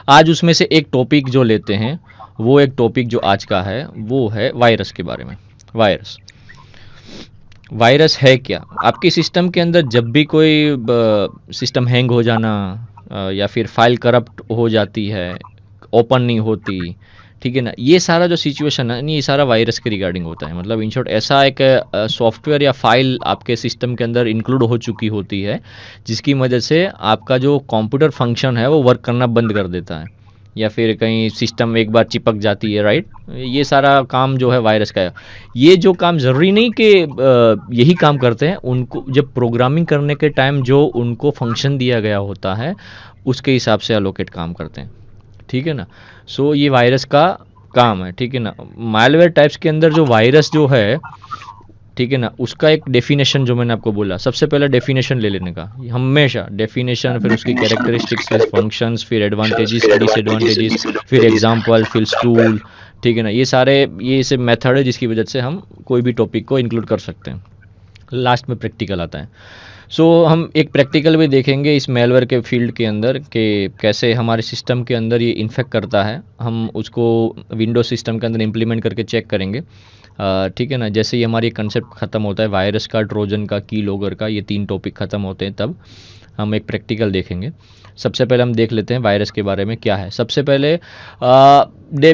आज उसमें से एक टॉपिक जो लेते हैं, वो एक टॉपिक जो आज का है वो है वायरस के बारे में। वायरस वायरस है क्या? आपके सिस्टम के अंदर जब भी कोई सिस्टम हैंग हो जाना, या फिर फाइल करप्ट हो जाती है, ओपन नहीं होती, ठीक है ना, ये सारा जो सिचुएशन है ये सारा वायरस के रिगार्डिंग होता है। मतलब इन शॉर्ट ऐसा एक सॉफ्टवेयर या फाइल आपके सिस्टम के अंदर इंक्लूड हो चुकी होती है, जिसकी वजह से आपका जो कंप्यूटर फंक्शन है वो वर्क करना बंद कर देता है, या फिर कहीं सिस्टम एक बार चिपक जाती है, राइट। ये सारा काम जो है वायरस का है। ये जो काम ज़रूरी नहीं कि यही काम करते हैं, उनको जब प्रोग्रामिंग करने के टाइम जो उनको फंक्शन दिया गया होता है उसके हिसाब से अलोकेट काम करते हैं, ठीक है ना। सो ये वायरस का काम है, ठीक है ना। मालवेयर टाइप्स के अंदर जो वायरस जो है, ठीक है ना, उसका एक डेफिनेशन जो मैंने आपको बोला, सबसे पहले डेफिनेशन ले लेने का, हमेशा डेफिनेशन, फिर उसकी कैरेक्टरिस्टिक्स, फिर फंक्शंस, फिर एडवांटेजेस, डिसएडवांटेजेस, फिर एग्जांपल, फिर टूल, ठीक है ना। ये सारे ये से मेथड है जिसकी वजह से हम कोई भी टॉपिक को इंक्लूड कर सकते हैं। लास्ट में प्रैक्टिकल आता है। सो हम एक प्रैक्टिकल भी देखेंगे इस मेलवेयर के फील्ड के अंदर कि कैसे हमारे सिस्टम के अंदर ये इन्फेक्ट करता है। हम उसको विंडोज सिस्टम के अंदर इम्प्लीमेंट करके चेक करेंगे, ठीक है ना। जैसे ही हमारी कंसेप्ट ख़त्म होता है वायरस का, ट्रोजन का, की लॉगर का, ये 3 टॉपिक ख़त्म होते हैं तब हम एक प्रैक्टिकल देखेंगे। सबसे पहले हम देख लेते हैं वायरस के बारे में क्या है। सबसे पहले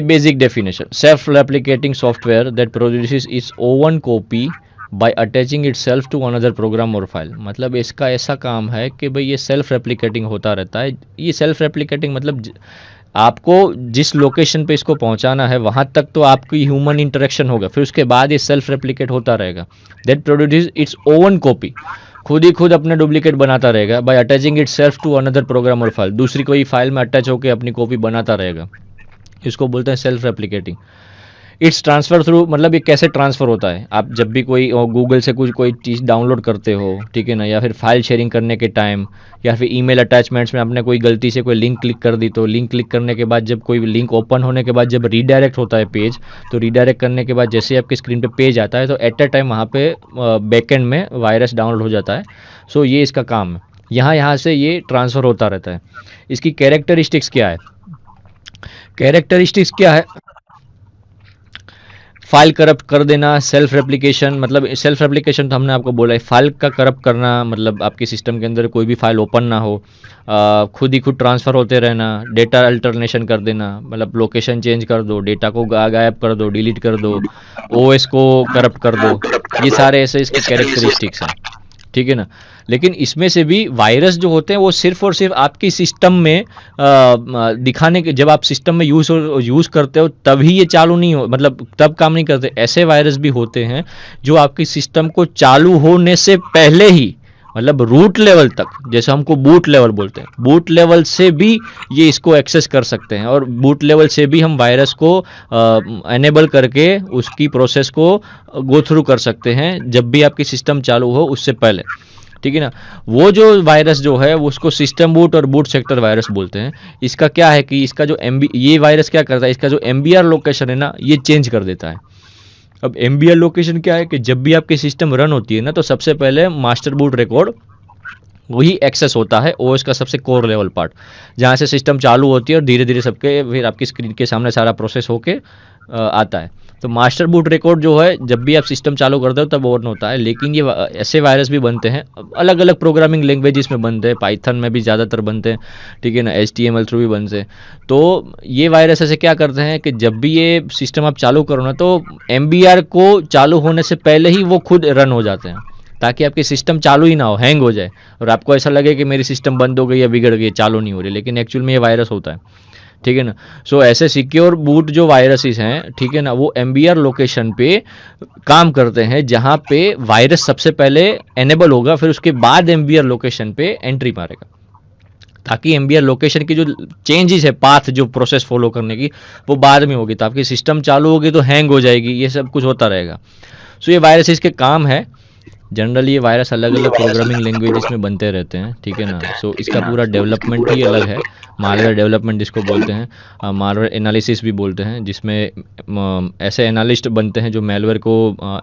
basic definition, self replicating software that produces its own copy by attaching itself to another program or file. मतलब इसका ऐसा काम है कि भाई ये सेल्फ रेप्लिकेटिंग होता रहता है। ये सेल्फ रेप्लिकेटिंग मतलब आपको जिस लोकेशन पे इसको पहुंचाना है वहां तक तो आपकी ह्यूमन इंटरेक्शन होगा, फिर उसके बाद ये सेल्फ रेप्लिकेट होता रहेगा। That produce its own copy, खुद ही खुद अपना डुप्लीकेट बनाता रहेगा by attaching itself to another program or file. दूसरी कोई फाइल में अटैच होकर अपनी कॉपी बनाता रहेगा, इसको बोलते हैं self replicating. It's transfer through, मतलब ये कैसे ट्रांसफ़र होता है, आप जब भी कोई गूगल से कुछ कोई चीज़ डाउनलोड करते हो, ठीक है ना, या फिर फाइल शेयरिंग करने के टाइम, या फिर ईमेल अटैचमेंट्स में आपने कोई गलती से कोई लिंक क्लिक कर दी, तो लिंक क्लिक करने के बाद जब कोई लिंक ओपन होने के बाद जब रीडायरेक्ट होता है पेज, तो रीडायरेक्ट करने के बाद जैसे आपकी स्क्रीन पे पेज आता है तो एट अ टाइम वहाँ पे बैकएंड में वायरस डाउनलोड हो जाता है। सो ये इसका काम है, यहाँ से ये ट्रांसफ़र होता रहता है। इसकी कैरेक्टरिस्टिक्स क्या है? कैरेक्टरिस्टिक्स क्या है? फाइल करप्ट कर देना, सेल्फ रेप्लिकेशन, मतलब सेल्फ रेप्लिकेशन तो हमने आपको बोला है, फाइल का करप्ट करना, मतलब आपके सिस्टम के अंदर कोई भी फाइल ओपन ना हो, खुद ही खुद ट्रांसफ़र होते रहना, डेटा अल्टरनेशन कर देना, मतलब लोकेशन चेंज कर दो, डेटा को गायब कर दो, डिलीट कर दो, ओएस को करप्ट कर दो, ये सारे ऐसे इसके कैरेक्टरिस्टिक्स हैं, ठीक है ना। लेकिन इसमें से भी वायरस जो होते हैं वो सिर्फ और सिर्फ आपकी सिस्टम में दिखाने के, जब आप सिस्टम में यूज़ करते हो तभी ये चालू नहीं हो, मतलब तब काम नहीं करते। ऐसे वायरस भी होते हैं जो आपकी सिस्टम को चालू होने से पहले ही, मतलब रूट लेवल तक, जैसे हमको बूट लेवल बोलते हैं, बूट लेवल से भी ये इसको एक्सेस कर सकते हैं, और बूट लेवल से भी हम वायरस को एनेबल करके उसकी प्रोसेस को गो थ्रू कर सकते हैं जब भी आपकी सिस्टम चालू हो उससे पहले, ठीक है ना। वो जो वायरस जो है वो उसको सिस्टम बूट और बूट सेक्टर वायरस बोलते हैं। इसका क्या है कि इसका जो ये वायरस क्या करता है, इसका जो एमबीआर लोकेशन है ना ये चेंज कर देता है। अब एमबीआर लोकेशन क्या है कि जब भी आपकी सिस्टम रन होती है ना तो सबसे पहले मास्टर बूट रिकॉर्ड वही एक्सेस होता है, ओएस का सबसे कोर लेवल पार्ट, जहाँ से सिस्टम चालू होती है और धीरे धीरे सबके फिर आपकी स्क्रीन के सामने सारा प्रोसेस होके आता है। तो मास्टर बूट रिकॉर्ड जो है जब भी आप सिस्टम चालू करते हो तब ऑन होता है। लेकिन ये ऐसे वायरस भी बनते हैं, अलग अलग प्रोग्रामिंग लैंग्वेजेस में बनते हैं, पाइथन में भी ज़्यादातर बनते हैं, ठीक है ना, HTML थ्रू भी बनते हैं। तो ये वायरस ऐसे क्या करते हैं कि जब भी ये सिस्टम आप चालू करो ना तो MBR को चालू होने से पहले ही वो खुद रन हो जाते हैं, ताकि आपकी सिस्टम चालू ही ना हो, हैंग हो जाए और आपको ऐसा लगे कि मेरी सिस्टम बंद हो गई या बिगड़ गई, चालू नहीं हो रही, लेकिन एक्चुअल में ये वायरस होता है, ठीक है ना। सो ऐसे सिक्योर बूट जो वायरसेस हैं, ठीक है ना, वो MBR लोकेशन पे काम करते हैं जहां पे वायरस सबसे पहले एनेबल होगा, फिर उसके बाद MBR लोकेशन पे एंट्री मारेगा, ताकि MBR लोकेशन की जो चेंजेस है, पाथ जो प्रोसेस फॉलो करने की, वो बाद में होगी, तो आपकी सिस्टम चालू होगी तो हैंग हो जाएगी, ये सब कुछ होता रहेगा। सो ये वायरसेस के काम है जनरली ये वायरस अलग अलग प्रोग्रामिंग लैंग्वेजेस में बनते रहते हैं, ठीक है ना। सो इसका पूरा डेवलपमेंट ही अलग है, मालवेयर डेवलपमेंट जिसको बोलते हैं, मालवेयर एनालिसिस भी बोलते हैं, जिसमें ऐसे एनालिस्ट बनते हैं जो मेलवेयर को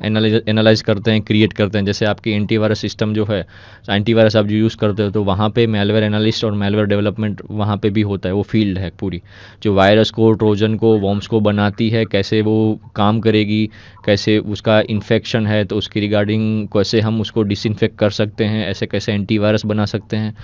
एनालाइज करते हैं, क्रिएट करते हैं। जैसे आपकी एंटीवायरस सिस्टम जो है, एंटीवायरस आप जो यूज़ करते हो, तो वहाँ पे मेलवेयर एनालिस्ट और मेलवेयर डेवलपमेंट वहाँ पे भी होता है, वो फील्ड है पूरी, जो वायरस को, ट्रोजन को, वॉर्म्स को बनाती है, कैसे वो काम करेगी, कैसे उसका इन्फेक्शन है तो उसकी रिगार्डिंग कैसे हम उसको डिसइंफेक्ट कर सकते हैं, ऐसे कैसे एंटीवायरस बना सकते हैं,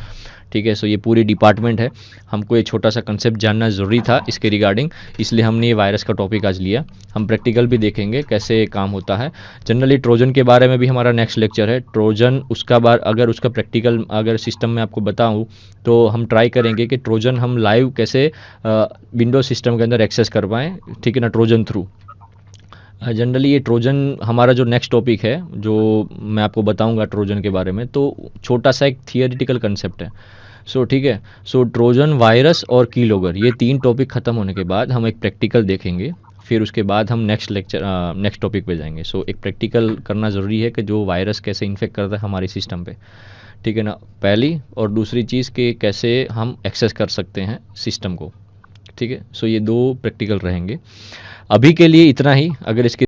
ठीक है। सो ये पूरी डिपार्टमेंट है, हमको ये छोटा सा कंसेप्ट जानना ज़रूरी था इसके रिगार्डिंग, इसलिए हमने ये वायरस का टॉपिक आज लिया। हम प्रैक्टिकल भी देखेंगे कैसे काम होता है। जनरली ट्रोजन के बारे में भी हमारा नेक्स्ट लेक्चर है, ट्रोजन उसका अगर उसका प्रैक्टिकल अगर सिस्टम में आपको बताऊं तो हम ट्राई करेंगे कि ट्रोजन हम लाइव कैसे विंडोज सिस्टम के अंदर एक्सेस कर पाएँ, ठीक है ना, ट्रोजन थ्रू। जनरली ये ट्रोजन हमारा जो नेक्स्ट टॉपिक है, जो मैं आपको बताऊंगा ट्रोजन के बारे में, तो छोटा सा एक थियोरिटिकल कंसेप्ट है। सो ठीक है, सो ट्रोजन, वायरस और कीलॉगर, ये 3 टॉपिक ख़त्म होने के बाद हम एक प्रैक्टिकल देखेंगे, फिर उसके बाद हम नेक्स्ट टॉपिक पे जाएंगे। सो एक प्रैक्टिकल करना ज़रूरी है कि जो वायरस कैसे इन्फेक्ट करता है हमारे सिस्टम पे, ठीक है ना, पहली। और दूसरी चीज़ कि कैसे हम एक्सेस कर सकते हैं सिस्टम को, ठीक है। सो ये 2 प्रैक्टिकल रहेंगे। अभी के लिए इतना ही। अगर इसके